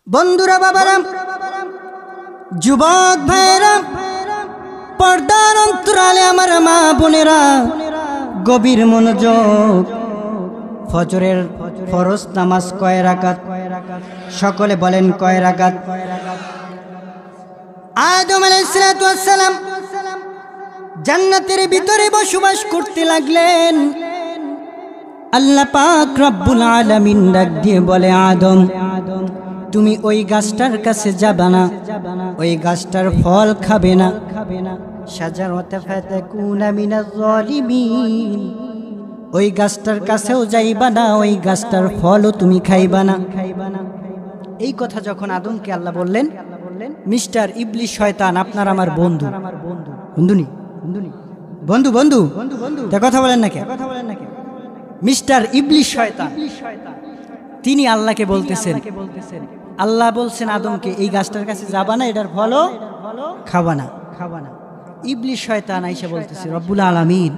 বন্ধুরা, বাবারা, যুবক ভাইরা, পর্দার অন্তরালে আমার মা বোনেরা, গভীর মনোযোগ। ফজরের ফরজ নামাজ কয় রাকাত? সকলে বলেন কয় রাকাত? আদম আলাইহিস সালাম জান্নাতের ভিতরে বসবাস করতে লাগলেন। আল্লাহ পাক রব্বুল আলামিন ডাক দিয়ে বলে, আদম, তুমি ওই গাছটার কাছে যাবে না, ওই গাছটার ফল খাবে না। শাজারাতা ফাতাকুনা মিনাজ জালিমিন, ওই গাছটার কাছেও যাইবা না, ওই গাছটার ফলও তুমি খাইবা না। এই কথা যখন আদমকে আল্লাহ বললেন, মিস্টার ইবলিস শয়তান, আপনার আমার বন্ধু, বন্ধুনি বন্ধু বন্ধু তা কথা বলেন না কে? মিস্টার ইবলিস শয়তান তিনি আল্লাহকে বলতেছেন, আল্লাহ বলছেন আদমকে, এই গাছটার কাছে যাবা না, এটার ফলও খাবা না। ইবলিস শয়তান আইসা বলতেছে, রব্বুল আলামিন,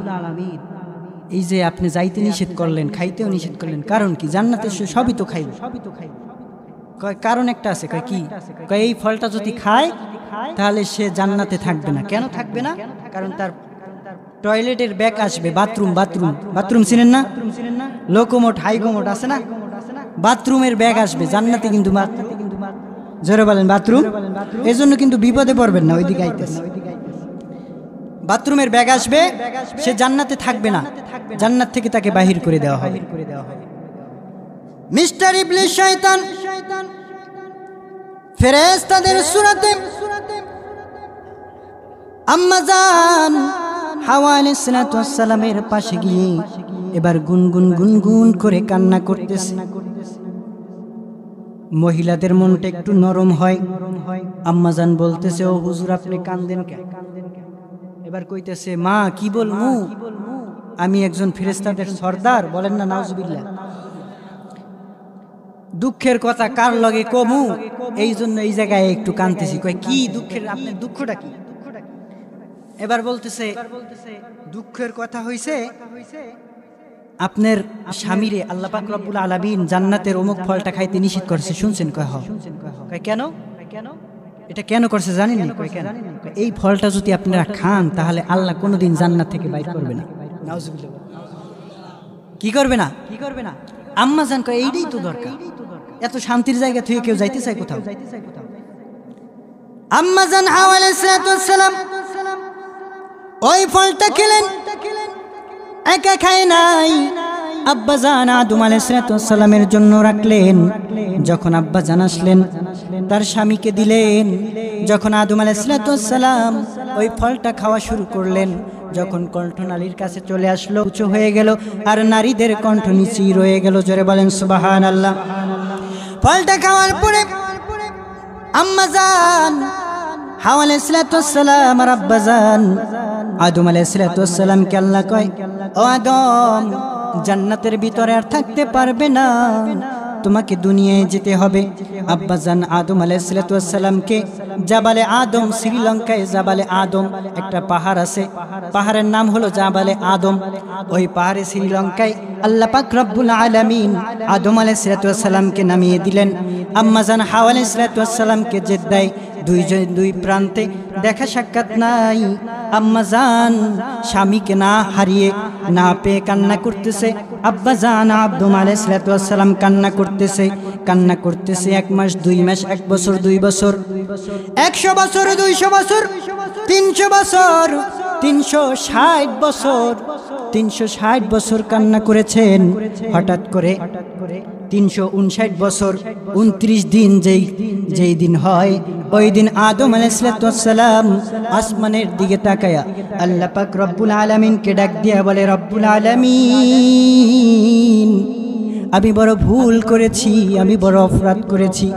এই যে আপনি যাইতে নিষেধ করলেন, খাইতেও নিষেধ করলেন, কারণ কি? জান্নাতে সবই তো খাইব। কয় কারণ একটা আছে। কয় কি? কয় এই ফলটা যদি খায় তাহলে সে জান্নাতে থাকবে না। কেন থাকবে না? কারণ তার টয়লেটের ব্যাগ আসবে, বাথরুম চিনেন না? লোকোমোট হাইকোমোট আছে না, বাথরুমের ব্যাগ আসবে জান্নাতে। কিন্তু জোরে বলেন বাথরুম। এই জন্য কিন্তু বিপদে পড়বেন না, ওইদিকে আইতেছে। বাথরুমের ব্যাগ আসবে, সে জান্নাতে থাকবে না, জান্নাত থেকে তাকে বাহির করে দেওয়া হবে। মিস্টার ইবলিস শয়তান ফেরেশতাদের সুরাতে আম্মা জান হাওয়া আলাইহিস সালামের পাশে গিয়ে এবার গুনগুন করে কান্না করতেছে। মহিলাদের মনটা একটু নরম হয়। আম্মা জান বলতেছে, ও হুজুর, আপনি কান্দেন কেন? এবার কইতেছে, মা কি বলমু, আমি একজন ফেরেশতাদের সর্দার, বলেন না নাউজুবিল্লাহ। দুঃখের কথা কার লগে কমু, এই জন্য এই জায়গায় একটু কাঁদতেছি। কয় কি দুঃখের, আপনার দুঃখটা কি? এবার বলতেছে, দুঃখের কথা হইছে, আপনার স্বামীরে আল্লাহ পাক রব্বুল আলামিন জান্নাতের অমুক ফলটা খাইতে নিষেধ করেছে, শুনছেন? কয় হ্যাঁ। কয় কেন? এটা কেন করছে জানেন? কয় কেন? এই ফলটা যদি আপনারা খান তাহলে আল্লাহ কোনোদিন জান্নাত থেকে বাইর করবে না। নাউজুবিল্লাহ। কি করবে না? আম্মা জান কয় এইটাই তো দরকার। এত শান্তির জায়গা থেকে কেউ যাইতে চায় কোথাও? আম্মা জান হাওয়া আলাইহিস সালাম ওই ফলটা খেলেন, একা খায় নাই, আব্বা জান আদম আলাইহিস সালামের জন্য রাখলেন। যখন আব্বা জান আসলেন, তার স্বামীকে দিলেন। যখন আদম আলাইহিস সালাম ওই ফলটা খাওয়া শুরু করলেন, যখন কণ্ঠনালীর কাছে চলে আসলো, উঁচু হয়ে গেল, আর নারীদের কণ্ঠ নিচু রয়ে গেল। জোরে বলেন সুবহানাল্লাহ। ফলটা খাওয়ার পরে আম্মা জান হাওয়া আলাইহিস সালাম আর আব্বা জান আদম আলাইহিস সালামকে আল্লাহ কয়, ও আদম, জান্নাতের ভিতরে আর থাকতে পারবে না, তোমাকে দুনিয়ায় যেতে হবে। আব্বা জান আদম আলাইহিস সালামকে জাবালে আদম, শ্রীলঙ্কায় জাবালে আদম একটা পাহাড় আছে, পাহাড়ের নাম হলো জাবালে আদম। ওই পাহাড়ে শ্রীলঙ্কায় আল্লাহ পাক রব্বুল আলামিন আদম আলাইহিস সালামকে নামিয়ে দিলেন। আম্মা জান হাওয়া আলাইহিস সালামকে জেদ্দায় দুই প্রান্তে দেখা সাক্ষাৎ নাই। আম্মা জান স্বামীকে না হারিয়ে, না পেয়ে কান্না করতেছে। আব্বা জান আদম আলাইহিস সালাম কান্না করতেছে। 1 মাস, 2 মাস, 1 বছর, 2 বছর, 100 বছর, 200 বছর, 300 বছর, 360 বছর, 360 বছর কান্না করেছেন। হঠাৎ করে 359 বছর 29 দিন যেই দিন হয়, ওই দিন আদম আলাইহিস সালাম আসমানের দিকে তাকায়া আল্লাহ পাক রব্বুল আলামিনকে ডাক দিয়া বলে, রব্বুল আলামিন, আমি বড় ভুল করেছি, আমি বড় অপরাধ করেছি।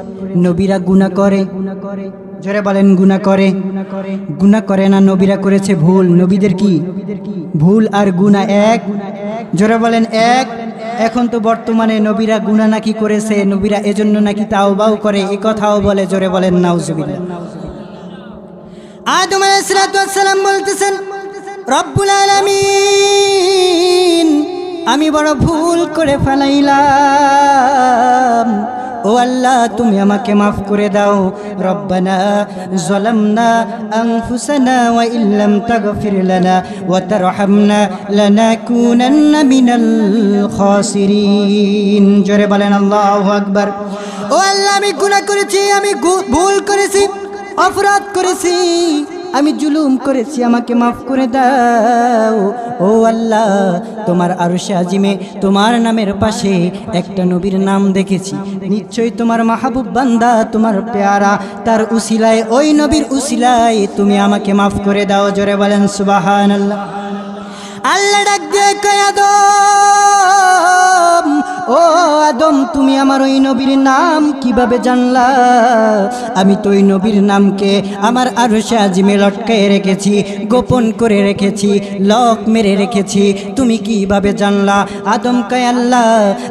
নবীরা গুনাহ করে, জোরে বলেন গুনাহ করে না, নবীরা করেছে ভুল। নবীদের কি ভুল আর গুনাহ এক? জোরে বলেন এক। এখন তো বর্তমানে নবীরা গুনাহ নাকি করেছে, নবীরা এজন্য নাকি তাওবাও করে, এই কথাও বলে। জোরে বলেন নাউজুবিল্লাহ। আদম আলাইহিস সালাম বলতেছেন, রব্বুল আলামিন, আমি বড় ভুল করে ফেলাইলাম, ও আল্লাহ তুমি আমাকে মাফ করে দাও। রব্বানা যালামনা আনফুসানা ওয়া ইল্লাম তাগফির লানা ওয়া তারহামনা লানাকুনান্না মিনাল খাসিরিন। জোরে বলেন আল্লাহু আকবার। ও আল্লাহ আমি গুনাহ করেছি, আমি ভুল করেছি, অপরাধ করেছি, আমি জুলুম করেছি, আমাকে মাফ করে দাও। ও আল্লাহ তোমার আরশে আজিমে তোমার নামের পাশে একটা নবীর নাম দেখেছি, নিশ্চয়ই তোমার মাহবুব বান্দা, তোমার পেয়ারা, তার উসিলায়, ওই নবীর উসিলায় তুমি আমাকে মাফ করে দাও। জোরে বলেন সুবহানাল্লাহ। আল্লাহ ডাক দিয়ে কয় আদম, ও আদম তুমি আমার ওই নবীর নাম কিভাবে জানলা? আমি তো ওই নবীর নামকে আমার আরশে আজিমে লটকায়ে রেখেছি, গোপন করে রেখেছি, লক মেরে রেখেছি, তুমি কিভাবে জানলা? আদম কয় আল্লাহ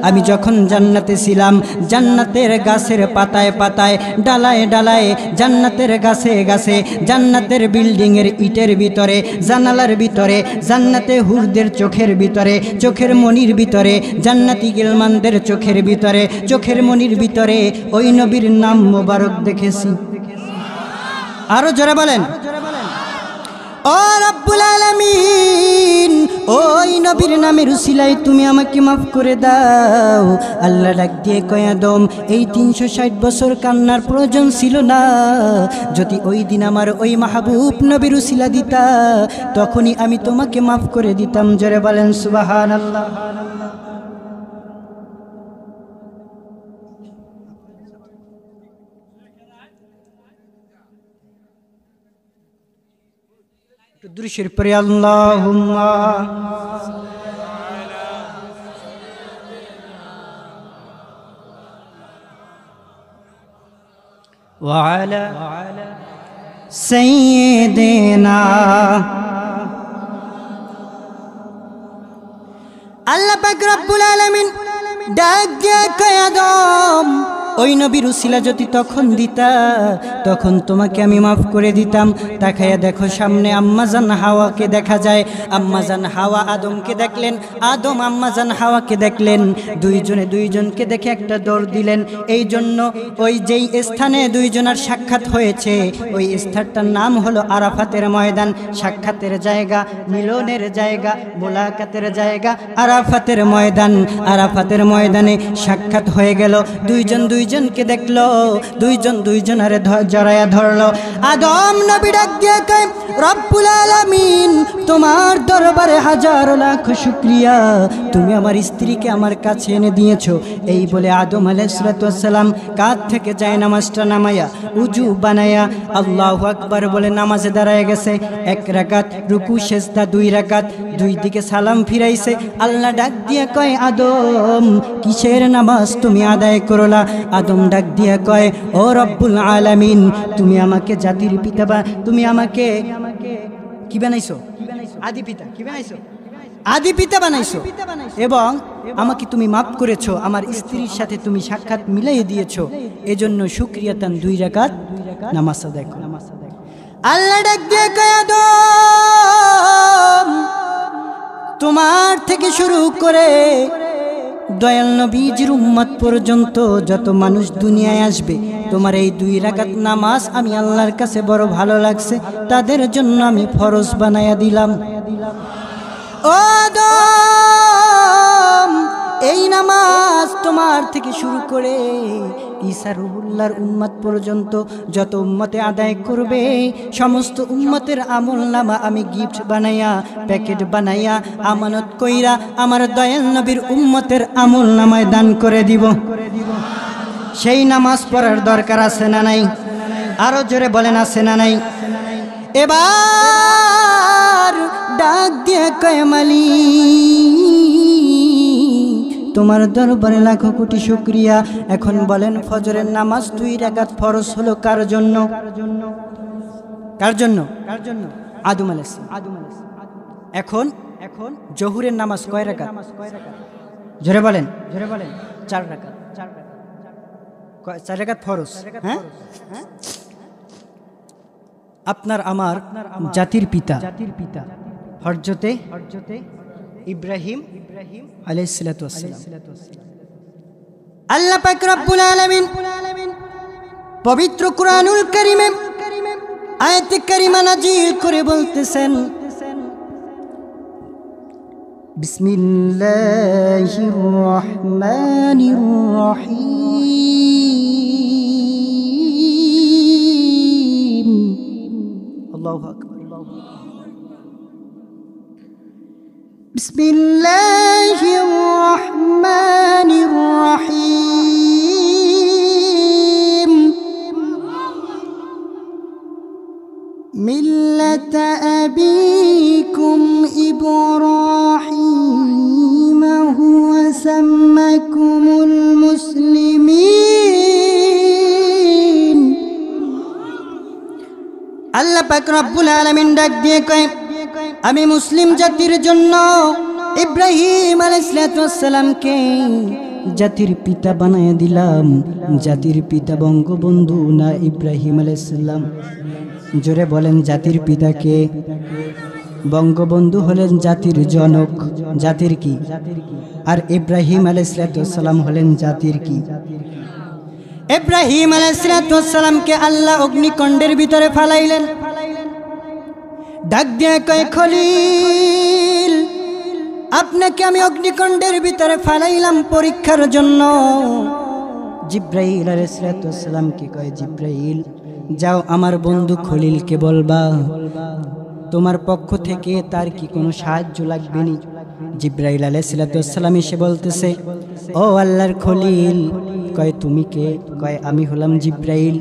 আমি যখন জান্নাতে ছিলাম, জান্নাতের গাছের পাতায় পাতায়, ডালায় ডালায়, জান্নাতের গাছে গাছে, জান্নাতের বিল্ডিংয়ের ইটের ভিতরে, জানালার ভিতরে, জান্নাতে হুরদের চোখের ভিতরে, চোখের মনির ভিতরে, জান্নাতি গিলমানদের চোখের ভিতরে, চোখের মনির ভিতরে ওই নবীর নাম মোবারক দেখেছি। আরো জোরে বলেন ও রব্বুল আলামিন, ওই নবীর নামের উসিলায় তুমি আমাকে মাফ করে দাও। আল্লাহ ডাক দিয়ে কয় আদম এই 360 বছর কান্নার প্রয়োজন ছিল না, যদি ওই দিন আমার ওই মাহবুব নবীর উসিলা দিতা তখনই আমি তোমাকে মাফ করে দিতাম। জোরে বলেন সুবহানাল্লাহ। দুরূদের পরে আল্লাহুম্মা ওয়া আলা সাইয়্যিদিনা। আল্লাহ পাক রব্বুল আলামিন ডাক দিয়ে কয় আদম ওই নবীর উসিলা যদি তখন দিতা তখন তোমাকে আমি মাফ করে দিতাম। তাকায়া দেখো সামনে আম্মাজান হাওয়াকে দেখা যায়, আম্মাজান হাওয়া আদমকে দেখলেন, আদম আম্মাজান হাওয়াকে দেখলেন, দুইজনে দুইজনকে দেখে একটা দৌড় দিলেন। এই জন্য ওই যেই স্থানে দুইজনের সাক্ষাৎ হয়েছে ওই স্থানটার নাম হলো আরাফাতের ময়দান। সাক্ষাতের জায়গা, মিলনের জায়গা, মোলাকাতের জায়গা আরাফাতের ময়দান। আরাফাতের ময়দানে সাক্ষাৎ হয়ে গেল, দুইজন দুইজনকে দেখলো, দুইজন দুইজনের জড়ায়া ধরলো। আদম নবী ডাক দিয়ে কয় রব্বুল আলামিন তোমার দরবারে হাজারো লাখ শুকরিয়া, তুমি আমার স্ত্রীকে আমার কাছে এনে দিয়েছো। এই বলে আদম আলাইহিস সালাম কাঁধ থেকে যায় নামাজটা নামায়া উজু বানায়া আল্লাহু আকবার বলে নামাজে দাঁড়ায় গেছে। 1 রাকাত রুকু সেজদা, 2 রাকাত, 2 দিকে সালাম ফিরাইছে। আল্লাহ ডাক দিয়ে কয় আদম কিসের নামাজ তুমি আদায় করলা? আদম ডাক দিয়ে কয় ও রব্বুল আলামিন তুমি আমাকে জাতির পিতা বা তুমি আমাকে কি বানাইছো? আদি পিতা। কি বানাইছো? আদি পিতা বানাইছো, এবং আমাকে তুমি মাফ করেছো, আমার স্ত্রীর সাথে তুমি সাক্ষাৎ মিলাই দিয়েছো, এজন্য শুকরিয়াতান 2 রাকাত নামাজ আদায় করো। আল্লাহ ডাক দিয়ে কয় আদম তোমার থেকে শুরু করে দয়াল নবীজির উম্মত পর্যন্ত যত মানুষ দুনিয়ায় আসবে তোমার এই 2 রাকাত নামাজ আমি আল্লাহর কাছে বড় ভালো লাগছে, তাদের জন্য আমি ফরজ বানায়া দিলাম। ও আদম এই নামাজ তোমার থেকে শুরু করে ঈসা রুহুল্লাহর উম্মত পর্যন্ত যত উম্মতে আদায় করবে সমস্ত উম্মতের আমলনামা আমি গিফট বানাইয়া, প্যাকেট বানাইয়া, আমানত কইরা আমার দয়াল নবীর উম্মতের আমলনামায় দান করে দিব। সেই নামাজ পড়ার দরকার আছে না নাই? আরো জোরে বলেন আছে না নাই? এবার ডাক দিয়ে কয় মালিক তোমার দরবারে লাখো কোটি শুকরিয়া। এখন বলেন ফজরের নামাজ 2 রাকাত ফরজ হলো কার জন্য? কার জন্য? আদম আলাইহিস সালাম। এখন জোহরের নামাজ কয় রাকাত? জোরে বলেন 4 রাকাত। 4 রাকাত ফরজ। হ্যাঁ, আপনার আমার জাতির পিতা হযরতে ইব্রাহিম আলাইহিস সালাম আল্লাহ পাক রব্বুল আলামিন পবিত্র কুরআনুল কারীমে আয়াতে কারিমা নাজিল করে বলতেছেন, বিসমিল্লাহির রহমানির রহিম। আল্লাহু আকবার। বিসমিল্লাহির রহমানির রহিম। মিল্লাত আবিকুম ইব্রাহিম হুয়া সাম্মাকুমুল মুসলিমিন। আল্লাহ পাক রব্বুল আলামিন ডাক দিয়ে কয়, আমি মুসলিম জাতির জন্য ইব্রাহিম আলাইহিস সালামকে জাতির পিতা বানায় দিলাম। জাতির পিতা বঙ্গবন্ধু না ইব্রাহিম আলাইহিস সালাম? জোরে বলেন, জাতির পিতা কে? বঙ্গবন্ধু হলেন জাতির জনক। জাতির কি? আর ইব্রাহিম আলাইহিস সালাম হলেন জাতির কি? ইব্রাহিম আলাইহিস সালামকে আল্লাহ অগ্নিকুণ্ডের ভিতরে ফালাইলেন। ডাক দিয়ে কয়, খলিল, আপনাকে আমি অগ্নিকুণ্ডের ভিতরে ফালাইলাম পরীক্ষার জন্য। জিব্রাইল আলাইহিস সালামকে কয়, জিব্রাইল যাও আমার বন্ধু খলিলকে বলবা তোমার পক্ষ থেকে তার কি কোনো সাহায্য লাগবে নি। জিব্রাইল আলাইহিস সালাম এসে বলতেছে, ও আল্লাহর খলিল। কয়, তুমি কে? কয়, আমি হলাম জিব্রাইল।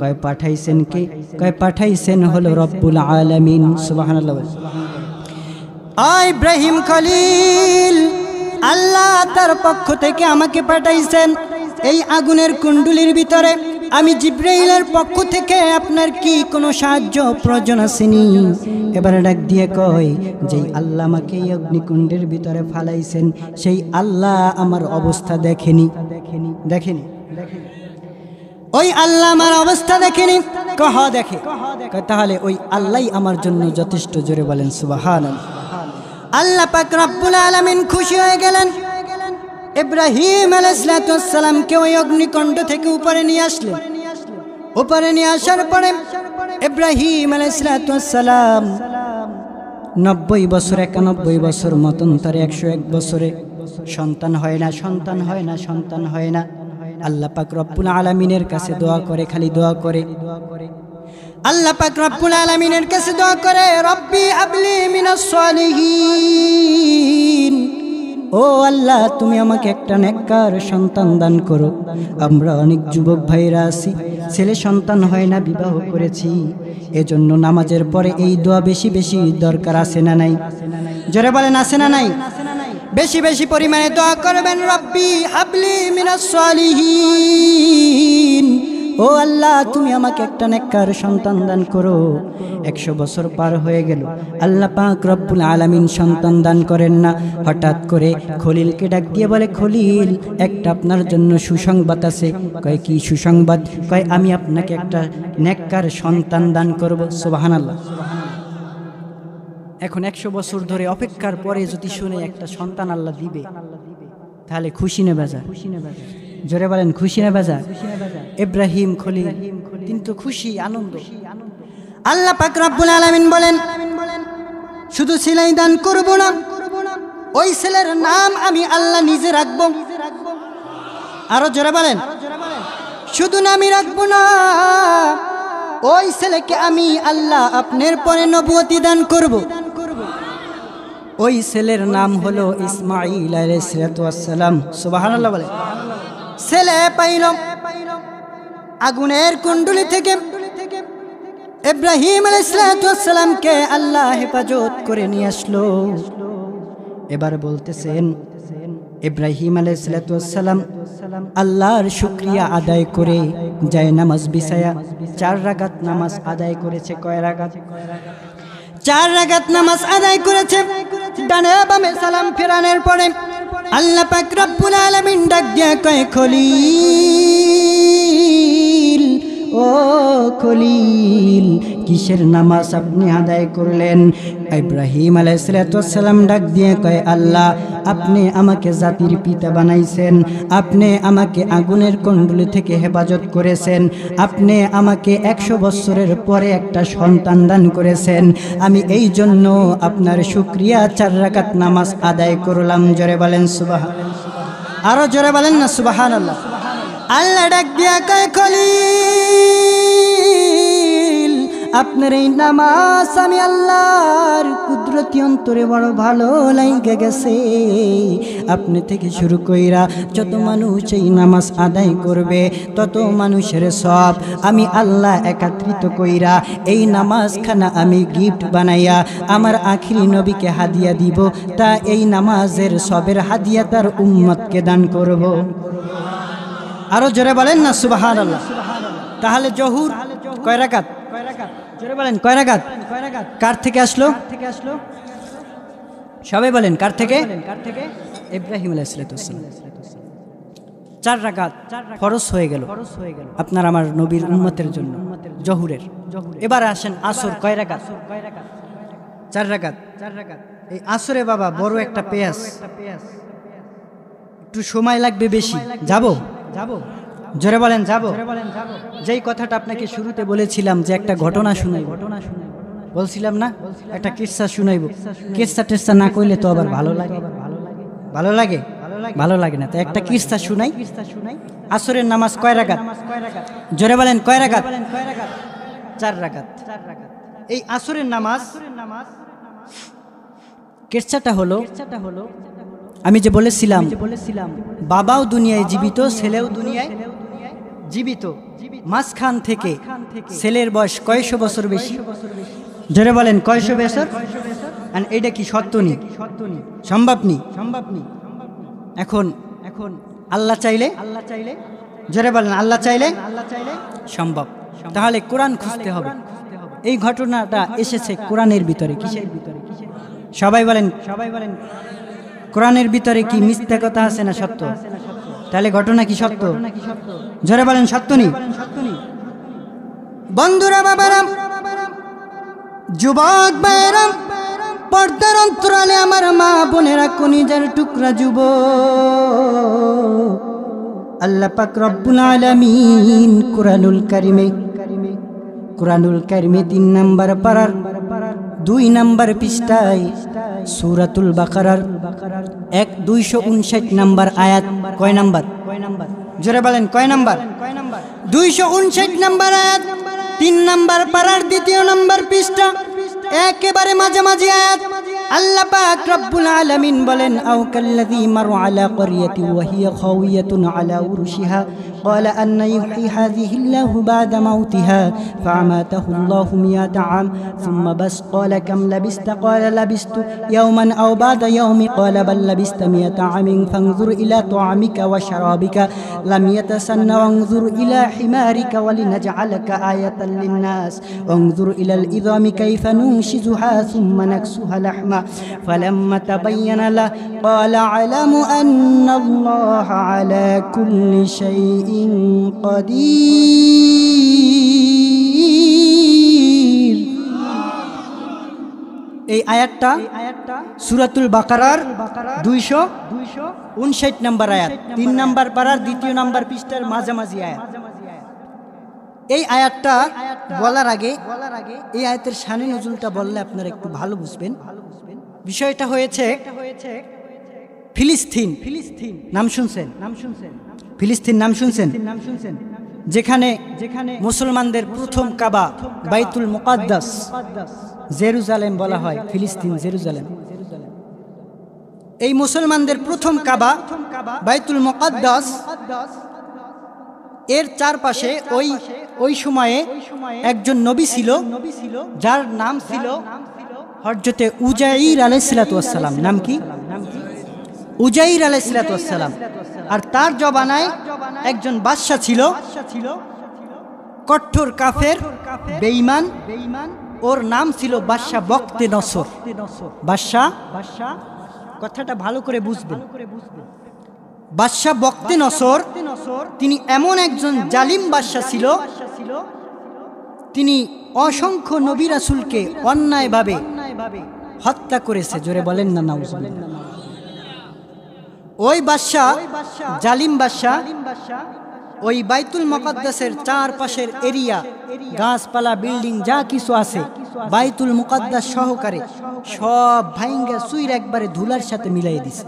কয়, পাঠাইছেন কে? কয়, পাঠাইছেন হলো রব্বুল আলামিন। সুবহানাল্লাহ। ইব্রাহিম খলিল, আল্লাহ তার পক্ষ থেকে আমাকে পাঠাইছেন এই আগুনের কুণ্ডুলির ভিতরে। আমি জিব্রাইলের পক্ষ থেকে আপনার কি কোনো সাহায্য প্রয়োজন আসেনি? এবারে ডাক দিয়ে কয়, যেই আল্লাহ আমাকে এই অগ্নিকুণ্ডের ভিতরে ফালাইছেন সেই আল্লাহ আমার অবস্থা দেখেনি। দেখেনি? ওই আল্লাহ আমার অবস্থা দেখেনি? কহ দেখে। তাহলে ওই আল্লাহই আমার জন্য যথেষ্ট। জোরে বলেন সুবহানাল্লাহ। আল্লাহ পাক রব্বুল আলামিন খুশি হয়ে গেলেন। ইব্রাহিম আলাইহিস সালামকে ওই অগ্নিকুণ্ড থেকে উপরে নিয়ে আসলেন। উপরে নিয়ে আসার পরে ইব্রাহিম আলাইহিস সালাম 90 বছর 91 বছর মতন তার 101 বছরে সন্তান হয় না, সন্তান হয় না, সন্তান হয় না। আল্লাহ পাক রব্বুল আলামিনের কাছে দোয়া করে, খালি দোয়া করে। আল্লাহ পাক রব্বুল আলামিনের কাছে দোয়া করে, রব্বি হাবলি মিনাস সালিহিন। ও আল্লাহ, তুমি আমাকে একটা নেককার সন্তান দান করো। আমরা অনেক যুবক ভাইরা আছি, ছেলে সন্তান হয় না, বিবাহ করেছি। এজন্য নামাজের পরে এই দোয়া বেশি বেশি দরকার আছে না নাই? জোরে বলেন, আছে না নাই? বেশি বেশি পরিমাণে দোয়া করবেন, রব্বি হাবলি মিনাস সালিহিন। ও আল্লাহ, তুমি আমাকে একটা নেককার সন্তান দান করো। 100 বছর পার হয়ে গেল, আল্লাহ পাক রব্বুল আলামিন সন্তান দান করেন না। হঠাৎ করে খলিলকে ডাক দিয়ে বলে, খলিল, একটা আপনার জন্য সুসংবাদ আছে। কয়, কি সুসংবাদ? কয়, আমি আপনাকে একটা নেককার সন্তান দান করব। সুবহানাল্লাহ। এখন 100 বছর ধরে অপেক্ষার পরে যদি শুনে একটা সন্তান আল্লাহ দিবে, তাহলে খুশি না বেজার? জোরে বলেন, খুশি না বেজার? ইব্রাহিম খলিল কিন্তু খুশি, আনন্দ। আল্লাহ পাক রব্বুল আলামিন বলেন, শুধু ছেলেই দান করব না, ওই ছেলের নাম আমি আল্লাহ নিজে রাখব। আরো জোরে বলেন, শুধু নামই রাখবো না, ওই ছেলেকে আমি আল্লাহ আপনার পরে নবুয়তি দান করব। ওই ছেলের নাম হলো ইসমাঈল আলাইহিস সালাম। সুবহানাল্লাহ বলে। ছেলে পাইল আগুনের কুণ্ডলী থেকে। ইব্রাহিম আলাইহিস সালামকে আল্লাহ হেফাজত করে নিয়ে আসলো। এবার বলতেছেন, ইব্রাহিম আলাইহিস সালাম আল্লাহর শুকরিয়া আদায় করে যায় নামাজ বিছায়া 4 রাকাত নামাজ আদায় করেছে। কয় রাকাত? 4 রাকাত নামাজ আদায় করেছে। ডানে বামে সালাম ফেরানোর পরে আল্লাহ পাক রব্বুল আলামিন ডাক দিয়ে কয়, খলিল, ও খলিল, কিসের নামাজ আপনি আদায় করলেন? ইব্রাহিম আলাইহিস সালাম ডাক দিয়ে কয়, আল্লাহ, আপনি আমাকে জাতির পিতা বানাইছেন, আপনি আমাকে আগুনের কুণ্ডলী থেকে হেফাজত করেছেন, আপনি আমাকে 100 বছরের পরে একটা সন্তান দান করেছেন, আমি এই জন্য আপনার শুকরিয়া 4 রাকাত নামাজ আদায় করলাম। জোরে বলেন সুবহানাল্লাহ, আরো জোরে বলেন না সুবহানাল্লাহ। আল্লাহ ডাক দিয়া কয়, খলিল, আপনার এই নামাজ আমি আল্লাহর কুদরতি অন্তরে বড় ভালো লাগে গেছে। আপনি থেকে শুরু কইরা যত মানুষ এই নামাজ আদায় করবে তত মানুষের সব আমি আল্লাহ একত্রিত কইরা এই নামাজখানা আমি গিফট বানাইয়া আমার আখিরি নবীকে হাদিয়া দিব, তা এই নামাজের সবের হাদিয়া তার উম্মতকে দান করব। আরো জোরে বলেন না সুবহানাল্লাহ। তাহলে জহুর কয় রাকাত? জোরে বলেন, কয় রাকাত? কার থেকে আসলো? সবাই বলেন, কার থেকে? ইব্রাহিম আলাইহিস সালাম। 4 রাকাত ফরজ হয়ে গেল আপনার আমার নবীর উম্মতের জন্য জহুরের। এবার আসেন আসর, কয় রাকাত? 4 রাকাত। এই আসরে বাবা বড় একটা পেয়াস, একটু সময় লাগবে বেশি। যাবো? জোরে বলেন, যাবো? যেই কথাটা আপনাকে শুরুতে বলেছিলাম যে একটা ঘটনা শুনাইব, বলছিলাম না একটা কিসসা শুনাইব। কিসসা টেসা না কইলে তো আবার ভালো লাগে? ভালো লাগে না। তো একটা কিসসা শুনাই। আসরের নামাজ কয় রাকাত? জোরে বলেন, কয় রাকাত? 4 রাকাত। এই আসরের নামাজ কিসসাটা হলো, আমি যে বলেছিলাম বাবাও দুনিয়ায় জীবিত, ছেলেও দুনিয়ায় জীবিত, মাঝখান থেকে ছেলের বয়স কয়শো বছর বেশি? জোরে বলেন, কয়শো বছর? এটা কি সত্য নি? সম্ভব নি? এখন আল্লাহ চাইলে, জোরে বলেন, আল্লাহ চাইলে সম্ভব। তাহলে কোরআন খুঁজতে হবে। এই ঘটনাটা এসেছে কোরআনের ভিতরে। কিসের ভিতরে? সবাই বলেন, কোরআনের ভিতরে কি মিথ্যা কথা আছে না সত্য? তাহলে ঘটনা কি সত্য? জোরে বলেন, সত্য নি? বন্ধুরা, বাবারা, যুবক ভাইরা, পর্দার অন্তরালে আমার মা বোনেরা, কলিজার টুকরা যুবক, আল্লাহ পাক রব্বুল আলামিন কোরআনুল কারিমে 3 নম্বর পারার 2 নম্বর পৃষ্ঠায় সূরাতুল বাকারার 259 নম্বর আয়াত, কয় নম্বর? জোরে বলেন, কয় নম্বর? 259 নম্বর আয়াত, 3 নম্বর পারার 2 নম্বর পৃষ্ঠা, একেবারে মাঝামাঝি আয়াত। আল্লাহ পাক রব্বুল আলামিন বলেন, আও কাল্লাযী মারু আলা ক্বরিয়াতিন ওয়া হিয়া খাওয়িয়াতুন আলা উরুশিহা ক্বালা আন্না ইউহয়ী হাযিহিল্লাহু বা'দা মাউতিহা ফাআমাতাহু আল্লাহু মিয়াতা আম সুম্মা বাস ক্বালা কাম লাবিসতা ক্বালা লাবিসতু ইয়াওমান আও বা'দা ইয়াওমি ক্বালা বাল লাবিসতা মিয়াতা আমিন ফানজুর ইলা তুআমিকা ওয়া শারাবিকা লাম ইয়াতাসান্না ওয়ানজুর ইলা হিমারিকা ওয়া লিনাজআলাকা আয়াতাল লিন্নাস ওয়ানজুর ইলাল ইযামি কাইফা নুনশিজুহা সুম্মা নাকসুহা লাহমা فلما تبين له قال اعلم أن الله على كل شيء قدير। এই আয়াতটা সূরাতুল বাকারার 259 নম্বর আয়াত, 3 নম্বর পারার 2 নম্বর পৃষ্ঠার মাঝামাঝি আয়াত। এই আয়াতটা বলার আগে এই আয়াতের শানে নজুলটা বললে আপনারা একটু ভালো বুঝবেন। বিষয়টা হয়েছে ফিলিস্তিন। নাম শুনছেন? ফিলিস্তিন নাম শুনছেন? যেখানে মুসলমানদের প্রথম কাবা বাইতুল মুকাদ্দাস, জেরুজালেম বলা হয়, ফিলিস্তিন জেরুজালেম। এই মুসলমানদের প্রথম কাবা বাইতুল মুকাদ্দাস এর চারপাশে ওই সময়ে একজন নবী ছিল যার নাম ছিল হযরতে উজাইর আলাইহিস সালাম। নাম কি? উজাইর আলাইহিস সালাম। আর তার জবানায় একজন বাদশা ছিল, কঠোর কাফের, বেঈমান। ওর নাম ছিল বাদশা বক্তে নসর। বাদশা, কথাটা ভালো করে বুঝবেন, বাদশা বক্তে নসর তিনি এমন একজন জালিম বাদশা ছিল তিনি অসংখ্য নবী রাসূলকে অন্যায়ভাবে হত্যা করেছে। জোরে বলেন না নাউজুবিল্লাহ। ওই বাদশা, জালিম বাদশা, ওই বাইতুল মুকাদ্দাসের চারপাশের এরিয়া, গাছপালা, বিল্ডিং যা কিছু আছে বাইতুল মুকাদ্দাস সহকারে সব ভাঙ্গা চুইর একবারে ধুলার সাথে মিলাই দিছে।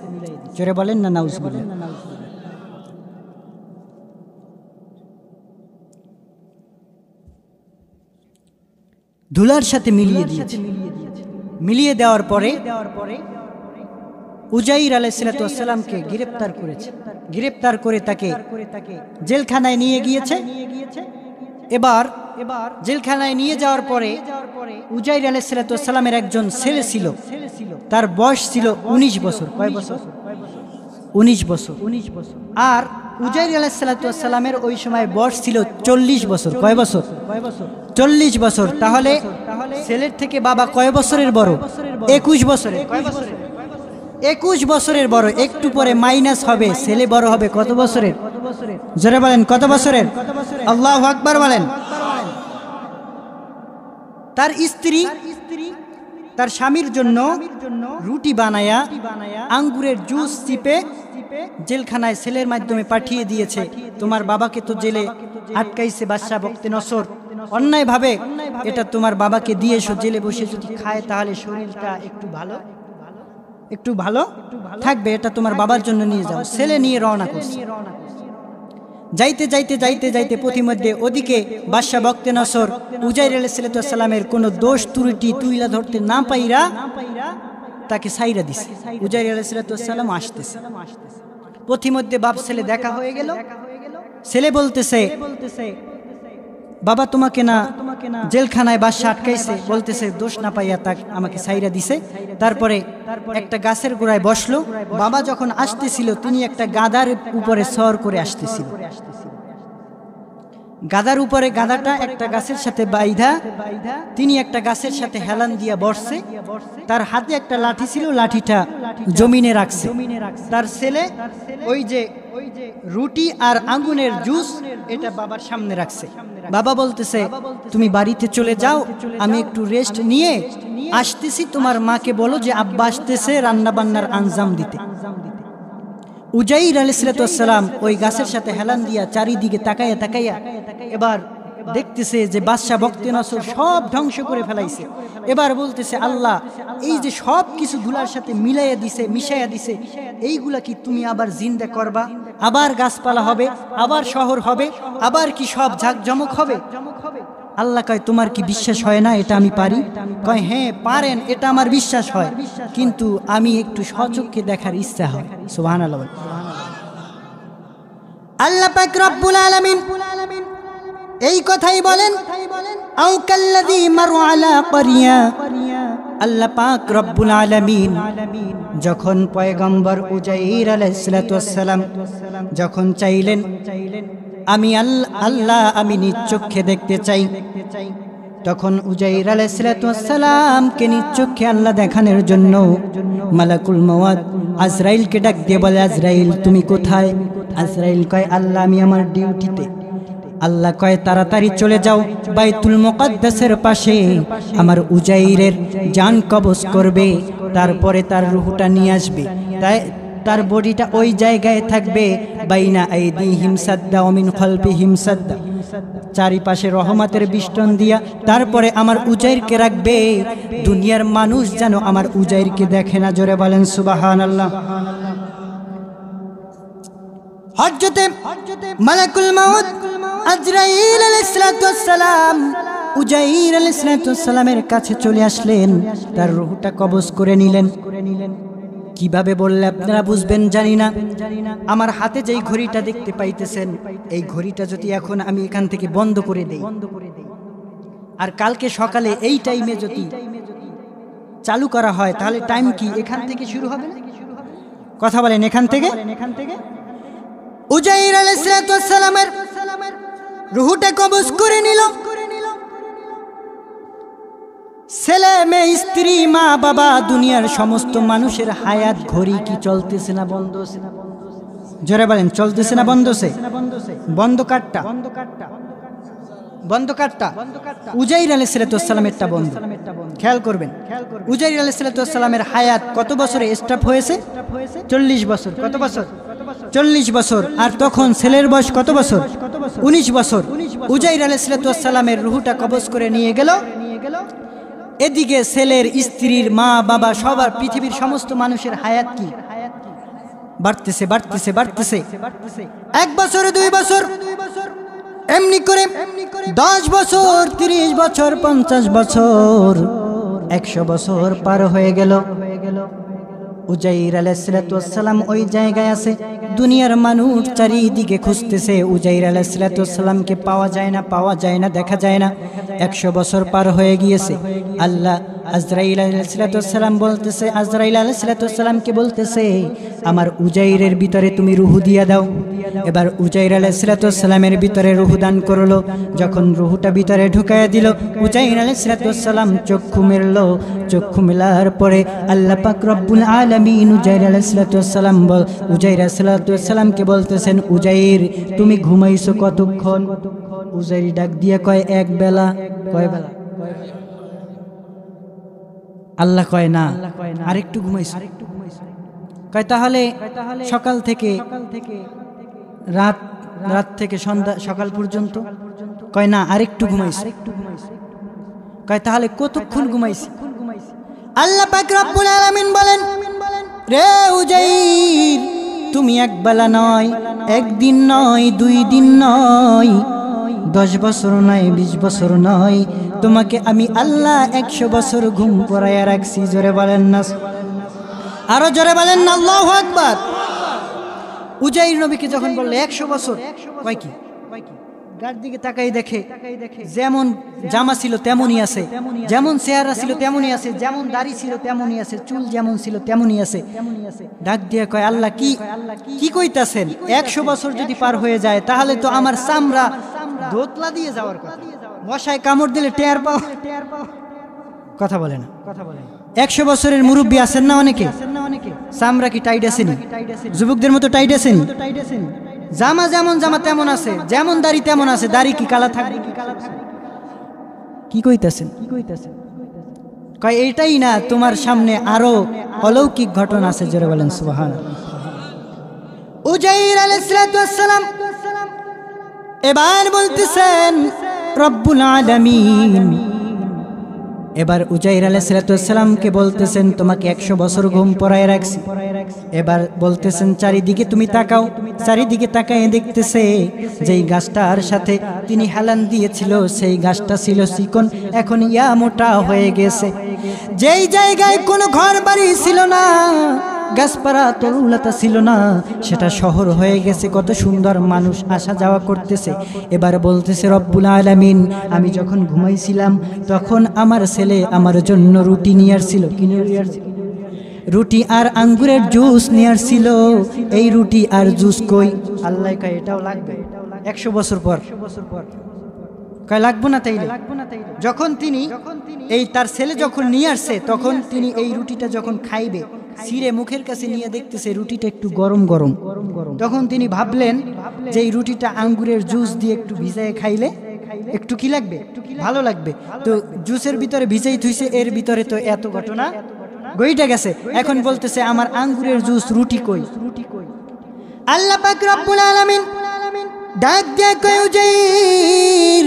জোরে বলেন না নাউজুবিল্লাহ। ধুলার সাথে মিলিয়ে দিয়েছে। মিলিয়ে দেওয়ার পরে উজাইর আলাইহিস সালামকে গ্রেফতার করেছে। গ্রেফতার করে তাকে জেলখানায় নিয়ে গিয়েছে। এবার জেলখানায় নিয়ে যাওয়ার পরে উজাইর আলাইহিস সালামের একজন ছেলে ছিল, তার বয়স ছিল 19 বছর। কয় বছর? 19 বছর। আর উজাইর আলাইহিস সালামের ওই সময় বয়স ছিল 40 বছর। কয় বছর? 40 বছর। তাহলে ছেলের থেকে বাবা কয় বছরের বড়? 21 বছরের। কয় বছরের? 21 বছরের বড়। একটু পরে মাইনাস হবে, ছেলে বড় হবে কত বছরের? জোরে বলেন কত বছরের? আল্লাহু আকবার বলেন। তার স্ত্রী তার স্বামীর জন্য রুটি বানায়া আঙ্গুরের জুস চিপে জেলখানায় ছেলের মাধ্যমে পাঠিয়ে দিয়েছে। তোমার বাবাকে তো জেলে আটকাইছে বাদশা বখতে নসর অন্যায়ভাবে, এটা তোমার বাবাকে দিয়ে এসো। জেলে বসে যদি খায় তাহলে শরীরটা একটু ভালো থাকবে, এটা তোমার বাবার জন্য নিয়ে যাও। ছেলে নিয়ে রওনা করছে। যাইতে যাইতে যাইতে যাইতে পথিমধ্যে ওদিকে বাদশা বখতে নসর উজাইর আলাইহিস সালামের কোনো দোষ ত্রুটি তুইলা ধরতে না পাইরা তাকে সাইরা দিছে। উজাইর আলাইহিস সালাম আসতেছে। পথিমধ্যে বাপ ছেলে দেখা হয়ে গেল। ছেলে বলতেছে, বাবা তোমাকে না জেলখানায় বাদশা আটকাইছে, বলতেছে দোষ না পাইয়া তাক আমাকে সাইরা দিছে। তারপরে একটা গাছের গোড়ায় বসলো। বাবা যখন আসতেছিল তিনি একটা গাদার উপরে সওয়ার করে আসতেছিল। গাদার উপরে গাদাটা একটা গাছের সাথে বাইধা তিনি একটা গাছের সাথে হেলান দিয়া বসছে। তার হাতে একটা লাঠি ছিল, লাঠিটা জমিনে রাখছে। তার ছেলে ওই যে রুটি আর আঙ্গুরের জুস এটা বাবার সামনে রাখছে। বাবা বলতেছে তুমি বাড়িতে চলে যাও, আমি একটু রেস্ট নিয়ে আসতেছি, তোমার মাকে বলো যে আব্বা আসতেছে রান্না বান্নার আঞ্জাম দিতে। উজাইর আলাইহিস সালাম ওই গাছের সাথে হেলান দিয়া চারিদিকে তাকাইয়া তাকাইয়া এবার দেখতেছে যে বাদশা বখতে নসর সব ধ্বংস করে ফেলাইছে। এবার বলতেছে আল্লাহ, এই যে সব কিছু ধুলার সাথে মিলাইয়া দিছে, মিশাইয়া দিছে, এইগুলা কি তুমি আবার জিন্দা করবা? আবার গাছপালা হবে, আবার শহর হবে, আবার কি সব ঝাঁকজমক হবে? আল্লাহ কয় তোমার কি বিশ্বাস হয় না এটা আমি পারি? কয় হ্যাঁ পারেন, এটা আমার বিশ্বাস হয়, কিন্তু আমি একটু স্বচক্ষে দেখার ইচ্ছা হয়। সুবহানাল্লাহ। আল্লাহ পাক রব্বুল আলামিন এই কথাই বলেন, আও কাল্লাযী মারু আলা ক্বরিয়া। আল্লাহ পাক রব্বুল আলামিন যখন পয়গম্বর উজাইর আলাইহিস সালাম যখন চাইলেন আমি আল্লাহ আমি নিজ চক্ষে দেখতে চাই, তখন উজাইর আলাইহিস সালামকে নিজ চক্ষে আল্লাহ দেখানোর জন্য মালাকুল মওত আজরাইলকে ডাক দিয়ে বলে, আজরাইল তুমি কোথায়? আজরাইল কয় আল্লাহ আমি আমার ডিউটিতে। আল্লাহ কয় তাড়াতাড়ি চলে যাও, বাইতুল মুকাদ্দাসের পাশে আমার উজাইরের জান কবজ করবে, তারপরে তার রূহটা নিয়ে আসবে। তাই তার বডিটা ওই জায়গায় থাকবে, বাইনা আইদিহিম সাদ্দা ওয়া মিন খালফিহিম সাদ্দা, চারিপাশে রহমতের বিষ্টন দিয়া তারপরে আমার উজাইরকে রাখবে। দুনিয়ার মানুষ যেন আমার উজাইরকে দেখে না। জোরে বলেন সুবহানাল্লাহ। হযরতে মালাকুল মউত আজরাইল আলাইহিস সালাম উজাইর আলাইহিস সালামের কাছে চলে আসলেন, তার রূহটা কবজ করে নিলেন। কিভাবে বললে আপনারা বুঝবেন জানি না। আমার হাতে যেই ঘড়িটা দেখতে পাইতেছেন, এই ঘড়িটা যদি এখন আমি এখান থেকে বন্ধ করে দেই আর কালকে সকালে এই টাইমে যদি চালু করা হয়, তাহলে টাইম কি এখান থেকে শুরু হবে না? কথা বলেন এখান থেকে। উজাইর আলাইহিস সালামের রূহটা কবজ করে নিল। ছেলে মেয়ে স্ত্রী মা বাবা দুনিয়ার সমস্ত মানুষের হায়াত ঘড়ি কি চলতেছে না বন্ধ? জোরে বলেন চলতেছে না বন্ধ? বন্ধ কাটটা বন্ধ কাটটা উজাইর আলাইহিস সালামেরটা বন্ধ। খেয়াল করবেন, উজাইর আলাইহিস সালামের হায়াত কত বছরে স্টপ হয়েছে? 40 বছর। কত বছর? 40 বছর। আর তখন ছেলের বয়স কত বছর? 19 বছর। উজাইর আলাইহিস সালামের রুহটা কবজ করে নিয়ে গেল। এদিকে ছেলের, স্ত্রীর, মা বাবা সবার, পৃথিবীর সমস্ত মানুষের হায়াত কি বাড়তেছে বাড়তেছে বাড়তেছে। 1 বছর, 2 বছর, এমনি করে 10 বছর, 30 বছর, 50 বছর, 100 বছর পার হয়ে গেল। উজাইর আলাইহিস সালাম ওই জায়গায় আছে। দুনিয়ার মানুষ চারিদিকে খুঁজতেছে, উজাইর আলাইহিস সালামকে পাওয়া যায় না, পাওয়া যায় না, দেখা যায় না। 100 বছর পার হয়ে গিয়েছে। আল্লাহ আজরাইল আলাইহিস সালাম বলতেছে, আজরাইল আলাইহিস সালামকে বলতেছে, আমার উজাইরের ভিতরে তুমি রূহ দিয়া দাও। এবার উজাইর আলাইহিস সালামের ভিতরে রূহ দান করলো। যখন রূহটা ভিতরে ঢুকাইয়া দিল, উজাইর আলাইহিস সালাম চক্ষু মেলল। চক্ষু মেলার পরে আল্লাহ পাক রব্বুল আলামিন উজাইর আলাইহিস সালামকে বলতেছেন, উজাইর তুমি ঘুমাইছো কতক্ষণ? উজাইর ডাক দিয়ে কয়, 1 বেলা। কয় বেলা? আল্লাহ কয় না, আরেকটু ঘুমাইছো। কয় তাহলে সকাল থেকে রাত থেকে সন্ধ্যা, সকাল পর্যন্ত? কয় না, আরেকটু ঘুমাইছি। কয় তাহলে কতক্ষণ ঘুমাইছি? আল্লাহ পাক রব্বুল আলামিন বলেন, রে উজাইর তুমি 1 বেলা নয়, 1 দিন নয়, 2 দিন নয়, 10 বছর নয়, 20 বছর নয়, তোমাকে আমি আল্লাহ 100 বছর ঘুম পড়াইয়া রাখছি। জোরে বলেন না, আরো জোরে বলেন না, আল্লাহু আকবার। উজাইর নবীকে যখন বললে 100 বছর, কয় কি? গার দিকে তাকাই দেখে যেমন জামা ছিল তেমনই আছে, যেমন চেহারা ছিল তেমনই আছে, যেমন দাড়ি ছিল তেমনই আছে, চুল যেমন ছিল তেমনই আছে। ডাক দিয়ে কয়, আল্লাহ কি কইতাছেন? 100 বছর যদি পার হয়ে যায় তাহলে তো আমার চামড়া দোতলা দিয়ে যাওয়ার কথা, মশায় কামড় দিলে টের পাও। কথা বলে না। 100 বছরের মুরব্বী আছেন না অনেকে, চামড়া কি টাইট আসেনি? যুবকদের মতো টাইট আসেনি? জামা যেমন জামা তেমন আছে, যেমন দাড়ি তেমন আছে, দাড়ি কি কালা থাকবে? কি কইতাছেন? কয় এইটাই না, তোমার সামনে আরো অলৌকিক ঘটনা আছে। জোরে বলেন সুবহানাল্লাহ। উজাইর আলাইহিস সালাম এবার বলতেছেন, রব্বুল আলামিন এবার উজাইর আলাইহিস সালামকে বলতেছেন, তোমাকে 100 বছর ঘুম পড়ায় রাখছি। এবার বলতেছেন, চারিদিকে তুমি তাকাও। চারিদিকে তাকায় দেখতেছে যেই গাছটার সাথে তিনি হেলান দিয়েছিল সেই গাছটা ছিল চিকন, এখন ইয়া মোটা হয়ে গেছে। যেই জায়গায় কোনো ঘর বাড়ি ছিল না, গাছপালা তরুলতা ছিল না, সেটা শহর হয়ে গেছে। কত সুন্দর মানুষ আসা যাওয়া করতেছে। এবার বলতেছে, রব্বুল আলামিন আমি যখন ঘুমাইছিলাম তখন আমার ছেলে আমার জন্য রুটি নিয়ে আসছিল। কি নিয়ে আসছিল? রুটি আর আঙ্গুরের জুস নিয়ে আসছিল। এই রুটি আর জুস কই? আল্লাহ কয় এটাও লাগবে 100 বছর পর। কয় লাগবো না তাইলে? যখন তিনি এই তার ছেলে যখন নিয়ে আসছে, তখন তিনি এই রুটিটা যখন খাইবে, ছিঁড়ে মুখের কাছে নিয়ে দেখতেছে রুটিটা একটু গরম গরম। তখন তিনি ভাবলেন যে এই রুটিটা আঙ্গুরের জুস দিয়ে একটু ভিজায় খাইলে একটু কি লাগবে? ভালো লাগবে। তো জুসের ভিতরে ভিজাই থুইছে, এর ভিতরে তো এত ঘটনা গইটা গেছে। এখন বলতেছে, আমার আঙ্গুরের জুস, রুটি কই? আল্লাহ পাক রব্বুল আলামিন ডাক দিয়ে কয়, উজাইর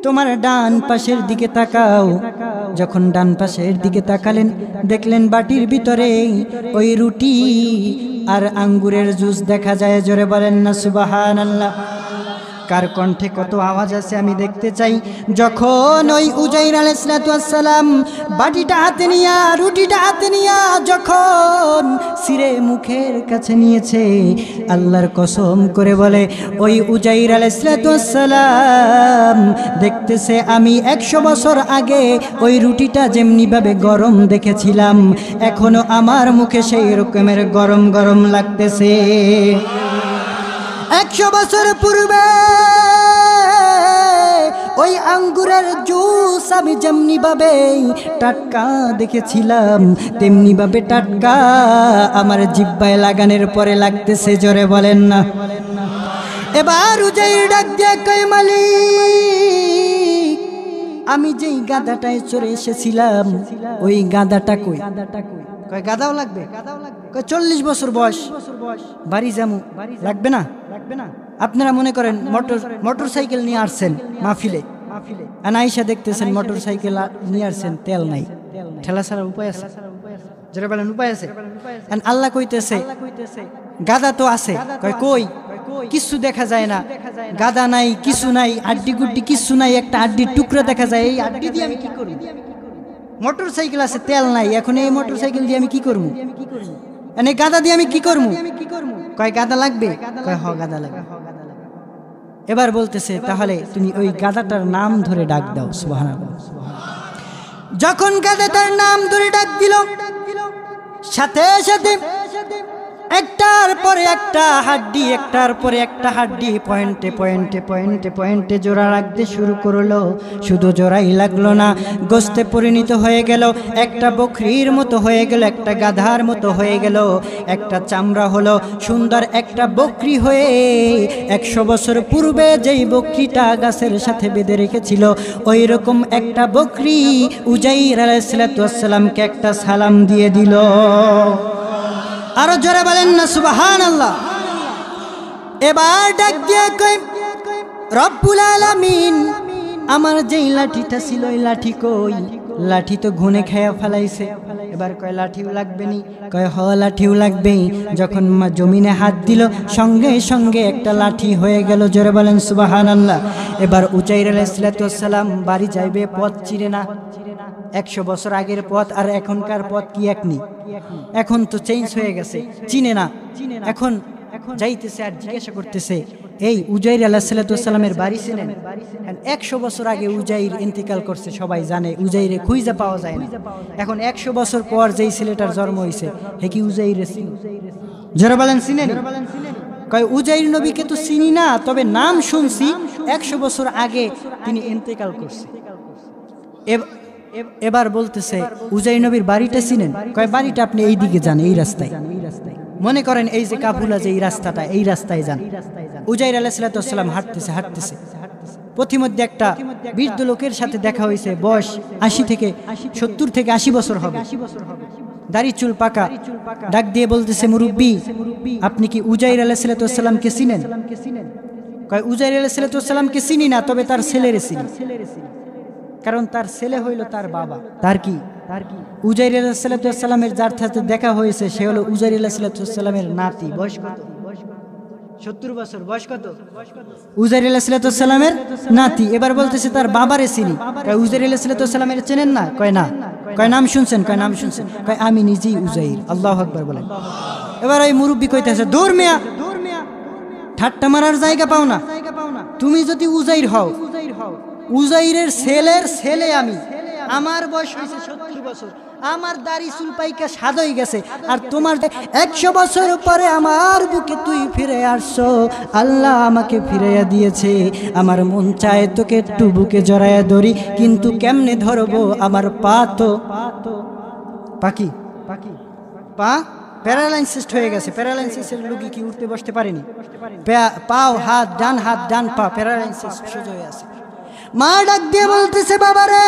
তোমার ডান পাশের দিকে তাকাও। যখন ডান পাশের দিকে তাকালেন, দেখলেন বাটির ভিতরে ওই রুটি আর আঙ্গুরের জুস দেখা যায়। জোরে বলেন না সুবহানাল্লাহ। কার কণ্ঠে কত আওয়াজ আছে আমি দেখতে চাই। যখন ওই উজাইর আলাইহিস সালাম বাটিটা হাতে নিয়া, রুটিটা হাতে নিয়া যখন সিরে মুখের কাছে নিয়েছে, আল্লাহর কসম করে বলে, ওই উজাইর আলাইহিস সালাম দেখতেছে আমি 100 বছর আগে ওই রুটিটা যেমনিভাবে গরম দেখেছিলাম, এখনো আমার মুখে সেই রকমের গরম গরম লাগতেছে। 100 বছর পূর্বে ওই আঙ্গুরের জুস আমি যেমনি ভাবে টাটকা দেখেছিলাম, তেমনি ভাবে টাটকা আমার জিহ্বায় লাগানোর পরে লাগতেছে। জোরে বলেন না। এবার উজাইর ডাক দিয়ে কয় মালিক, আমি যেই গাধাটায় চড়ে এসেছিলাম ওই গাধাটা কই? কয় গাধাও লাগবে? কয় 40 বছর বয়স, বাড়ি যামু, লাগবে না? আপনারা মনে করেন মোটর সাইকেল নিয়ে আসছেন মাহফিলে, আনাইসা দেখতেছেন মোটর সাইকেল নিয়ে আসছেন, তেল নাই, ঠেলা ছাড়া উপায় আছে? যারা বলেন উপায় আছে। আল্লাহ কইতেছে গাধা তো আছে। কয় কই? কিছু দেখা যায় না, গাধা নাই, কিছু নাই, আড্ডি গুড্ডি কিছু নাই, একটা আড্ডির টুকরা দেখা যায়। এই আড্ডি দিয়ে আমি কি করব? মোটর সাইকেল আছে, তেল নাই, এখন এই মোটর সাইকেল দিয়ে আমি কি করবো? এই গাধা দিয়ে আমি কি করবো? কয় গাধা লাগবে? কয় হ গাধা লাগবে। এবার বলতেছে তাহলে তুমি ওই গাধাটার নাম ধরে ডাক দাও। সুবহানাল্লাহ। যখন গাধাটার নাম ধরে ডাক দিল, সাথে সাথে একটার পরে একটা হাড্ডি, একটার পরে একটা হাড্ডি পয়েন্টে পয়েন্টে পয়েন্টে পয়েন্টে জোড়া রাখতে শুরু করলো। শুধু জোড়াই লাগলো না, গোস্তে পরিণত হয়ে গেল, একটা বকরির মতো হয়ে গেল, একটা গাধার মতো হয়ে গেল, একটা চামড়া হলো সুন্দর একটা বকরি হয়ে 100 বছর পূর্বে যেই বকরিটা গাছের সাথে বেঁধে রেখেছিল ওই রকম একটা বকরি উজাইর আলাইহিস সালামকে একটা সালাম দিয়ে দিল। আরো জোরে বলেন না সুবহানাল্লাহ। এবার ডাক দিয়ে কই, রব্বুল আলামিন, আমার যেই লাঠিটা ছিল ওই লাঠি কই? লাঠি তো ঘুনে খেয়ে ফেলাইছে। এবার কয় লাঠিও লাগবে নি? কয় হ লাঠিও লাগবে। যখন জমিনে হাত দিল সঙ্গে সঙ্গে একটা লাঠি হয়ে গেল। জোরে বলেন সুবহানাল্লাহ। এবার উজাইর আলাইহিস সালাম বাড়ি যাইবে, পথ চিনে না। 100 বছর আগের পথ আর এখনকার পথ কি এক নি? এখন তো চেঞ্জ হয়ে গেছে, চিনে না। এখন যাইতেছে আর জিজ্ঞাসা করতেছে, এই উজাইর আলাইহিস সালামের বাড়ি চিনেন? 100 বছর আগে উজাইর ইন্তিকাল করছে, সবাই জানে। উজাইরে খুঁজে পাওয়া যায় না। এখন 100 বছর পর যেই ছেলেটার জন্ম হয়েছে হে কি উজাইর চিনে? যারা বলেন চিনেন? কয় উজাইর নবীকে তো চিনি না, তবে নাম শুনছি, 100 বছর আগে তিনি ইন্তিকাল করছে। এবার বলতেছে উজাইর নবীর বাড়িটা চিনেন? কয় বাড়িটা আপনি এই দিকে যান, এই রাস্তায়। মনে করেন এই যে কাফুলা যে এই রাস্তাটা, এই রাস্তায় যান। উজাইর আলাইহিস সালাম হাঁটতেছে হাঁটতেছে, পথিমধ্যে একটা বৃদ্ধ লোকের সাথে দেখা হয়েছে, বয়স 70 থেকে 80 বছর হবে, দাড়ি চুল পাকা। ডাক দিয়ে বলতেছে, মুরব্বী, আপনি কি উজাইর আলাইহিস সালামকে চিনেন? কয় উজাইর আলাইহিস সালামকে চিনি না, তবে তার ছেলেরে চিনি। কারণ তার ছেলে হইল তার বাবা। তার কি? উজাইর আলাইহিস সালামের যার সাথে দেখা হয়েছে সে হলো উজাইর আলাইহিস সালামের নাতি। বয়স কত? 70 বছর। বয়স কত? উজাইর আলাইহিস সালামের নাতি। এবার বলতেছে তার বাবারে চিনি। কয় উজাইর আলাইহিস সালামের চেনেন না? কয় না। কয় নাম শুনছেন? কয় নাম শুনছেন। কয় আমি নিজেই উজাইর। আল্লাহু আকবার বলেন। এবার ওই মুরব্বী কইতেছে, দূর মিয়া, ঠাট্টা মারার জায়গা পাও না। তুমি যদি উজাইর হও, উজাইরের ছেলের ছেলে আমি, আমার বয়স হয়েছে 70 বছর, আমার দাড়ি চুল পাইকা সাদ হয়ে গেছে, আর তোমার 100 বছর পরে আমার বুকে তুই ফিরে আসছো। আল্লাহ আমাকে ফিরাইয়া দিয়েছে, আমার মন চায় তোকে একটু বুকে জড়াইয়া ধরি, কিন্তু কেমনে ধরবো? আমার পা তো পাকি, পা প্যারালাইসিস হয়ে গেছে। প্যারালাইসিসের রোগী কি উঠতে বসতে পারেনি? পাও, হাত, ডান পা প্যারালাইসিস সোজা হয়ে আছে। মা ডাক দিয়ে বলতেছে, বাবা রে,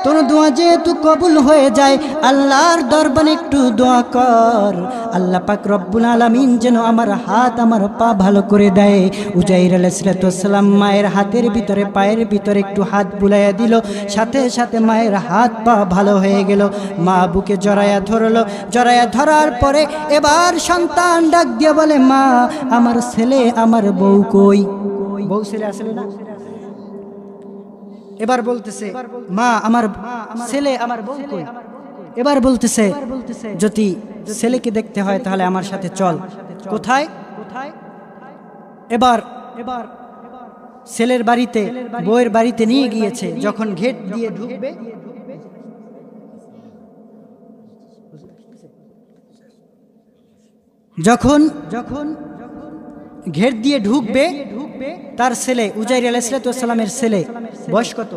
তোর দোয়া যেহেতু কবুল হয়ে যায়, আল্লাহর দরবারে একটু দোয়া কর, আল্লাহ পাক রব্বুল আলামিন যেন আমার হাত আমার পা ভালো করে দেয়। উজাইর আলাইহিস সালাম মায়ের হাতের ভিতরে, পায়ের ভিতরে একটু হাত বুলাইয়া দিল, সাথে সাথে মায়ের হাত পা ভালো হয়ে গেল। মা বুকে জড়াইয়া ধরলো, জড়াইয়া ধরার পরে এবার সন্তান ডাক দিয়ে বলে, মা আমার ছেলে আমার বউ কই? বউ ছেলে আসলে না? এবার বলতেছে, মা আমার ছেলে আমার বউ কই? এবার বলতেছে, যদি ছেলেকে দেখতে হয় তাহলে আমার সাথে চল। কোথায়? এবার ছেলের বাড়িতে, বউয়ের বাড়িতে নিয়ে গিয়েছে। যখন গেট দিয়ে ঢুকবে, যখন ঘের দিয়ে ঢুকবে, তার ছেলে উজাইর আলাইহিস সালামের ছেলে বয়স কত?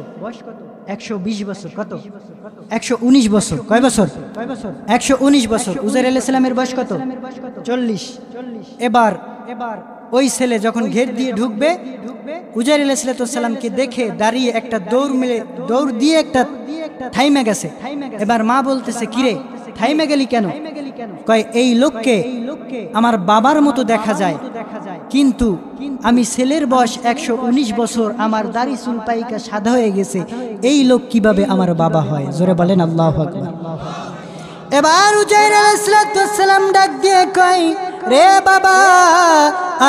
120 বছর। কত? 119 বছর। কয় বছর? 119 বছর। উজাইর আলাইহিস সালামের বয়স কত? 40। এবার ওই ছেলে যখন গেট দিয়ে ঢুকবে উজাইর আলাইহিস সালামকে দেখে দাঁড়িয়ে একটা দৌড় দিয়ে একটা থাইমে গেছে। এবার মা বলতেছে, কিরে থাইমে গেলি কেন? কয় এই লোককে আমার বাবার মতো দেখা যায়, কিন্তু আমি ছেলের বয়স 119 বছর, আমার দাড়ি চুল পাইকা সাদা হয়ে গেছে, এই লোক কিভাবে আমার বাবা হয়? জোরে বলেন আল্লাহু আকবার। এবার উজাইর আলাইহিস সালাম ডাক দিয়ে কয়, রে বাবা,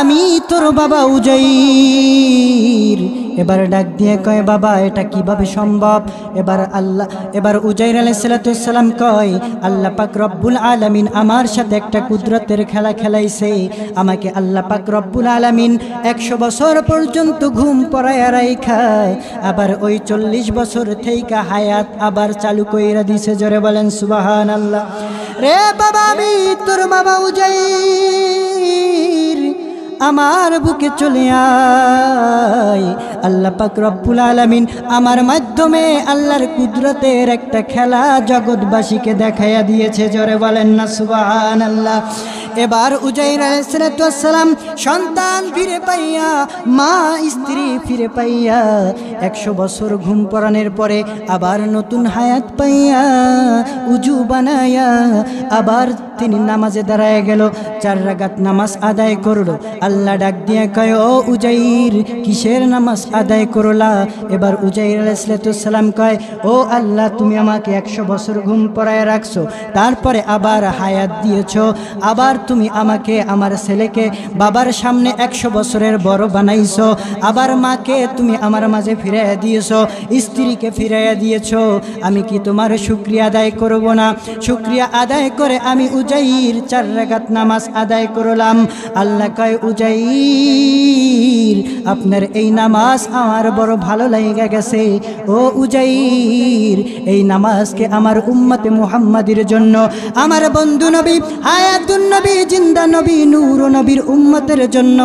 আমি তোর বাবা উজাইর। এবার ডাক দিয়ে কয়, বাবা এটা কিভাবে সম্ভব? এবার উজাইর আলাইহিস সালাম কয়, আল্লাহ পাক রব্বুল আলামিন আমার সাথে একটা কুদরতের খেলা খেলাইছে। আমাকে আল্লাহ পাক রব্বুল আলামিন 100 বছর পর্যন্ত ঘুম পড়ায়া রাইখা আবার ওই 40 বছর থেকে হায়াত আবার চালু কইরা দিছে। জোরে বলেন সুবহানাল্লাহ। রে বাবা, আমি তোর বাবা উজাইর, আমার বুকে চলে আয়। আল্লাহ পাক রব্বুল আলামিন আমার মাধ্যমে আল্লাহর কুদরতের একটা খেলা জগৎবাসীকে দেখাইয়া দিয়েছে। জোরে বলেন না সুবহানাল্লাহ। এবার উজাইর আলাইহিস সালাম সন্তান ফিরে পাইয়া, মা স্ত্রী ফিরে পাইয়া 100 বছর ঘুম পড়ানোর পরে আবার নতুন হায়াত পাইয়া উজু বানায়া আবার তিনি নামাজে দাঁড়ায় গেল। 4 রাকাত নামাজ আদায় করলো। আল্লাহ ডাক দিয়ে কয়, ও উজাইর, কিসের নামাজ আদায় করলা? এবার উজাইর আলাইহিস সালাম কয়, ও আল্লাহ, তুমি আমাকে 100 বছর ঘুম পড়ায় রাখছো, তারপরে আবার হায়াত দিয়েছো, আবার তুমি আমাকে আমার ছেলেকে বাবার সামনে 100 বছরের বড় বানাইছো, আবার মাকে তুমি আমার মাঝে ফিরাইয়া দিয়েছো, স্ত্রীকে ফিরাইয়া দিয়েছো। আমি কি তোমার শুকরিয়া আদায় করব না? শুকরিয়া আদায় করে আমি উজাইর 4 রাকাত নামাজ আদায় করলাম। আল্লাহ কয়, উজাইর, আপনার এই নামাজ আমার বড় ভালো লাগা গেছে। ও উজাইর, এই নামাজকে আমার উম্মতে মুহাম্মাদির জন্য, আমার বন্ধু নবী হায়াতুন নবী, জিন্দা নবী, নূর নবীর উম্মতের জন্য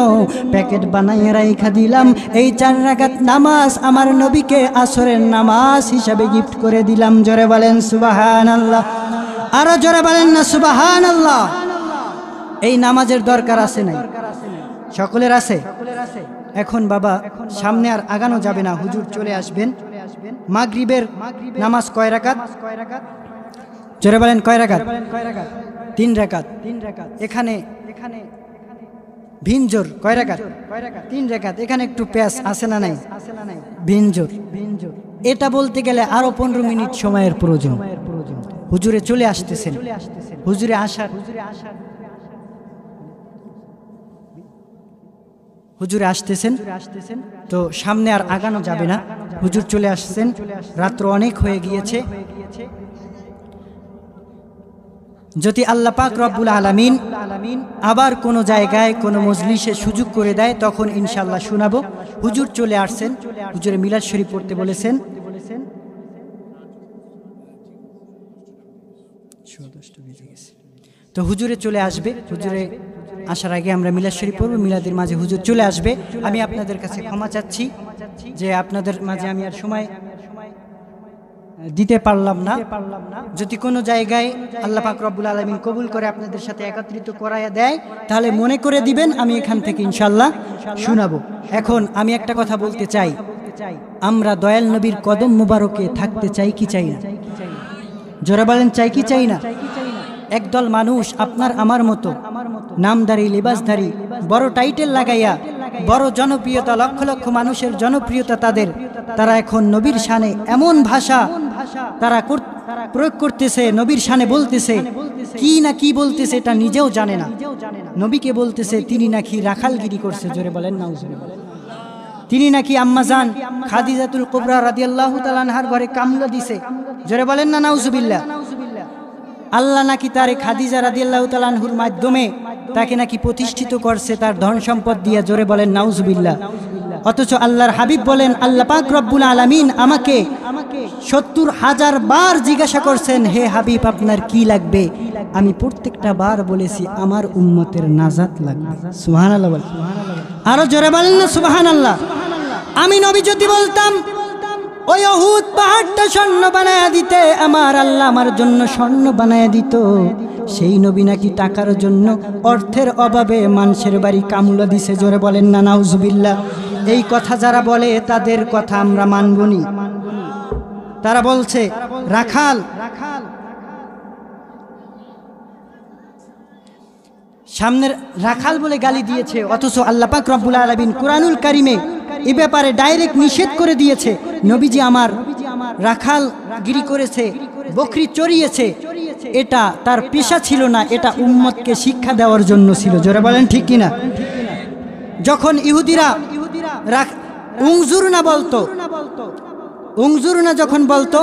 প্যাকেট বানাইয়া রাইখা দিলাম। এই 4 রাকাত নামাজ আমার নবীকে আসরের নামাজ হিসাবে গিফট করে দিলাম। জোরে বলেন সুবহানাল্লাহ। আরো জোরে বলেন না সুবহানাল্লাহ। এই নামাজের দরকার আছে নাই? সকলের আছে। এখন বাবা সামনে আর আগানো যাবে না, হুজুর চলে আসবেন। মাগরিবের নামাজ কয় রাকাত? জোরে বলেন কয় রাকাত? 3 রাকাত। এখানে ভিনজোর কয় রাকাত? 3 রাকাত। এখানে একটু প্যাস আছে না নাই? ভিনজোর। এটা বলতে গেলে আরো 15 মিনিট সময়ের প্রয়োজন। হুজুরে চলে আসতেছেন। হুজুরে আসতেছেন, তো সামনে আর আগানো যাবে না। হুজুর চলে আসছেন, রাত্র অনেক হয়ে গিয়েছে। যদি আল্লাহ পাক রব্বুল আলামিন আবার কোনো জায়গায় কোনো মজলিসে সুযোগ করে দেয়, তখন ইনশাআল্লাহ শোনাবো। হুজুর চলে আসছেন, হুজুরে মিলাদ শরীফ পড়তে বলেছেন। তো হুজুরে চলে আসবে। হুজুরে আসার আগে আমরা মিলাদ শরীফ পড়ব। মিলাদের মাঝে হুজুর চলে আসবে। আমি আপনাদের কাছে ক্ষমা চাচ্ছি যে আপনাদের মাঝে আমি আর সময় দিতে পারলাম না। যদি কোনো জায়গায় আল্লাহ পাক রব্বুল আলামিন কবুল করে আপনাদের সাথে একত্রিত করায়া দেয়, তাহলে মনে করে দিবেন, আমি এখান থেকে ইনশাআল্লাহ শোনাবো। এখন আমি একটা কথা বলতে চাই, আমরা দয়াল নবীর কদম মুবারকে থাকতে চাই কি চাই না? জোরে বলেন, চাই কি চাই না? একদল মানুষ আপনার আমার মতো নামদারি, লিবাসধারী, বড় টাইটেল লাগাইয়া, বড় জনপ্রিয়তা, লক্ষ লক্ষ মানুষের জনপ্রিয়তা তাদের, তারা এখন নবীর শানে এমন ভাষা তারা প্রয়োগ করতেছে, নবীর শানে বলতেছে, কি না কি বলতেছে এটা নিজেও জানে না। নবীকে বলতেছে তিনি নাকি রাখালগিরি করছে। জোরে বলেন নাউজুবিল্লাহ। তিনি নাকি আম্মাজান খাদিজাতুল কুবরা রাদিয়াল্লাহু তাআলা আনহার ঘরে কামলা দিছে। জোরে বলেন না নাউজুবিল্লাহ। আল্লাহ নাকি তারে খাদিজা রাদিয়াল্লাহু তাআলা আনহুর মাধ্যমে তাকে নাকি প্রতিষ্ঠিত করছে তার ধন সম্পদ দিয়ে। জোরে বলেন নাউজুবিল্লাহ। অথচ আল্লাহর হাবিব বলেন, আল্লাহ পাক রব্বুল আলামিন আমাকে 70,000 বার জিজ্ঞাসা করছেন, হে হাবিব আপনার কি লাগবে? আমি প্রত্যেকটা বার বলেছি আমার উম্মতের নাজাত লাগবে। সুবহানাল্লাহ। আরো জোরে বলেন না সুবহানাল্লাহ। আমি নবী যদি বলতাম ওই উহুদ পাহাড়টা স্বর্ণ বানায়া দিতে, আমার আল্লাহ আমার জন্য স্বর্ণ বানায়া দিত। সেই নবী নাকি টাকার জন্য, অর্থের অভাবে মানুষের বাড়ি কামুলা দিছে। জোরে বলেন না নাউজুবিল্লাহ। এই কথা যারা বলে তাদের কথা আমরা মানবনি। তারা বলছে রাখাল, সামনের রাখাল বলে গালি দিয়েছে, অথচ আল্লাহ পাক রব্বুল আলামিন কুরআনুল কারিমে এই ব্যাপারে ডাইরেক্ট নিষেধ করে দিয়েছে। নবীজি আমার রাখাল গিরি করেছে, বকরি চড়িয়েছে, এটা তার পেশা ছিল না, এটা উম্মতকে শিক্ষা দেওয়ার জন্য ছিল। জোরে বলেন ঠিক কিনা? যখন ইহুদিরা উংজুরনা বলতো, উংজুরনা যখন বলতো,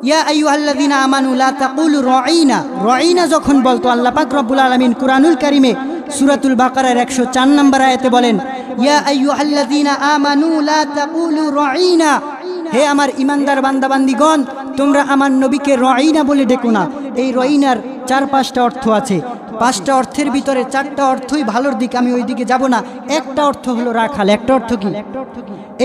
ইয়া আইয়ুহাল্লাযীনা আমানু লা তাকুলু রাঈনা, রাঈনা যখন বলতো, আল্লাহ পাক রব্বুল আলামিন কুরআনুল কারিমে সূরাতুল বাকারার 104 নম্বর আয়াতে বলেন, ইয়া আইয়ুহাল্লাযীনা আমানু লা তাকুলু রাঈনা, হে আমার ইমানদার বান্দাবান্দিগণ, তোমরা আমার নবীকে রাঈনা বলে ডেকো না। এই রাঈনার 4-5টা অর্থ আছে। 5টা অর্থের ভিতরে 4টা অর্থই ভালোর দিক, আমি ওই দিকে যাব না। একটা অর্থ হলো রাখাল। একটা অর্থ কি?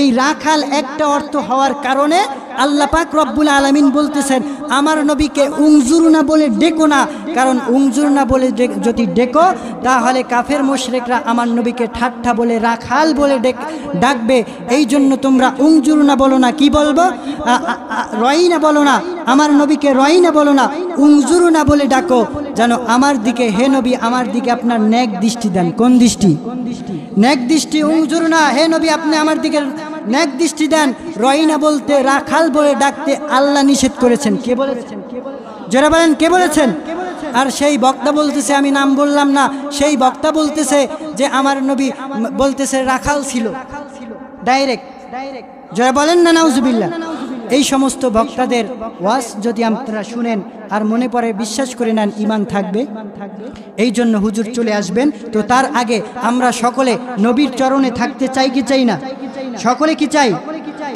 এই রাখাল একটা অর্থ হওয়ার কারণে আল্লাহ পাক রব্বুল আলামিন বলতেছেন আমার নবীকে উংজুরনা বলে ডেকো না, কারণ উংজুরনা বলে যদি ডেকো তাহলে কাফের মুশরিকরা আমার নবীকে ঠাট্টা বলে রাখাল বলে ডাকবে। এই জন্য তোমরা উংজুরনা বলো না, কি বলবো? রাঈনা বলো না, আমার নবীকে রাঈনা বলো না, উংজুরনা বলে ডাকো, যেন আমার দিকে, হে নবী আমার দিকে আপনার নেক দৃষ্টি দেন। কোন দৃষ্টি? নেক দৃষ্টি। উংজুরনা, হে নবী আপনি আমার দিকে নেক দৃষ্টি দেন। রাঈনা বলতে, রাখাল বলে ডাকতে আল্লাহ নিষেধ করেছেন। কে বলেছেন? যারা বলেন কে বলেছেন? আর সেই বক্তা বলতেছে, আমি নাম বললাম না, সেই বক্তা বলতেছে যে আমার নবী বলতেছে রাখাল ছিল, ডাইরেক্ট। যারা বলেন না নাউজুবিল্লাহ। এই সমস্ত বক্তাদের ওয়াজ যদি আপনারা শুনেন আর মনে পড়ে বিশ্বাস করে নেন, ঈমান থাকবে। এই জন্য হুজুর চলে আসবেন, তো তার আগে আমরা সকলে নবীর চরণে থাকতে চাই কি চাই না? সকলে কি চাই?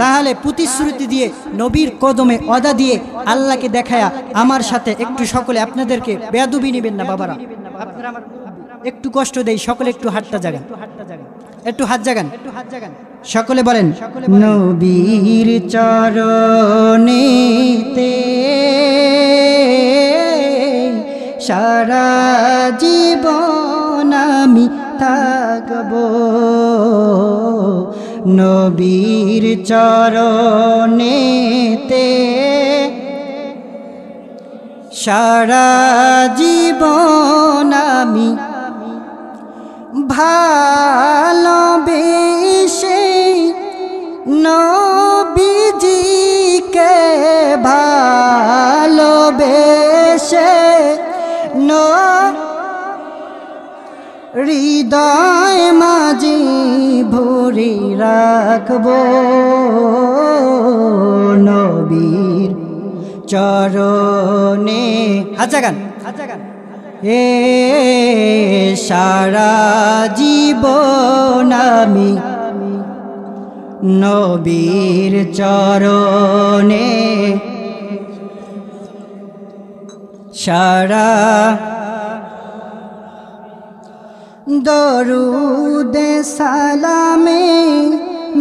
তাহলে প্রতিশ্রুতি দিয়ে, নবীর কদমে অদা দিয়ে আল্লাহকে দেখায়া আমার সাথে একটু সকলে, আপনাদেরকে বেয়াদবি নেবেন না বাবারা, আপনারা আমার একটু কষ্ট দেই, সকলে একটু হাতটা জাগান, একটু হাত জাগান, সকলে বলেন নবীর চরণেতে সারা জীবন আমি থাকব, নবীর চরণেতে সারা জীবন আমি ভালোবেসে নবীজিকে ভালোবেসে হৃদয় মাঝে ভরে রাখব, নবীর চরণে হাত জাগান, এ সারা জীবন আমি নবীর চরণে সারা দরুদে সালামে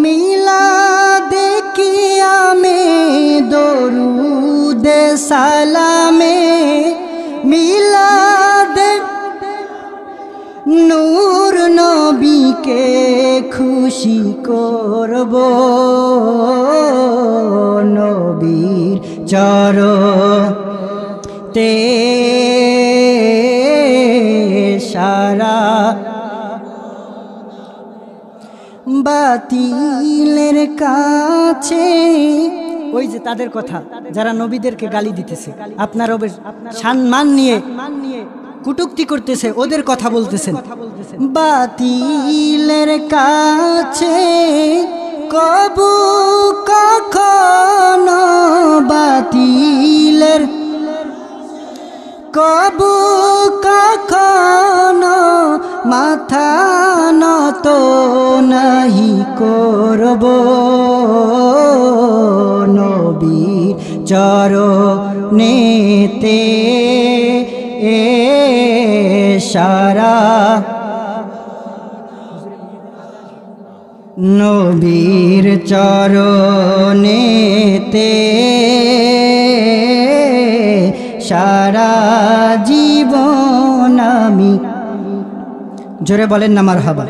মিলাদে কিয়ামে, দরুদে সালামে মিলাদে নূর নবীকে খুশি করব, নবীর চরণে সারা বাতিলের কাছে। ওই যে তাদের কথা, যারা নবীদেরকে গালি দিতেছে, আপনার সম্মান নিয়ে কুটুক্তি করতেছে, ওদের কথা বলতেছেন। বাতিলের কাছে কবু কখনো, বাতিলের কবু কখনো মাথা নত নাহি করব, নবীর চরণেতে সারা নবীর চরণেতে সারা জোরে বলেন না মারহাবা।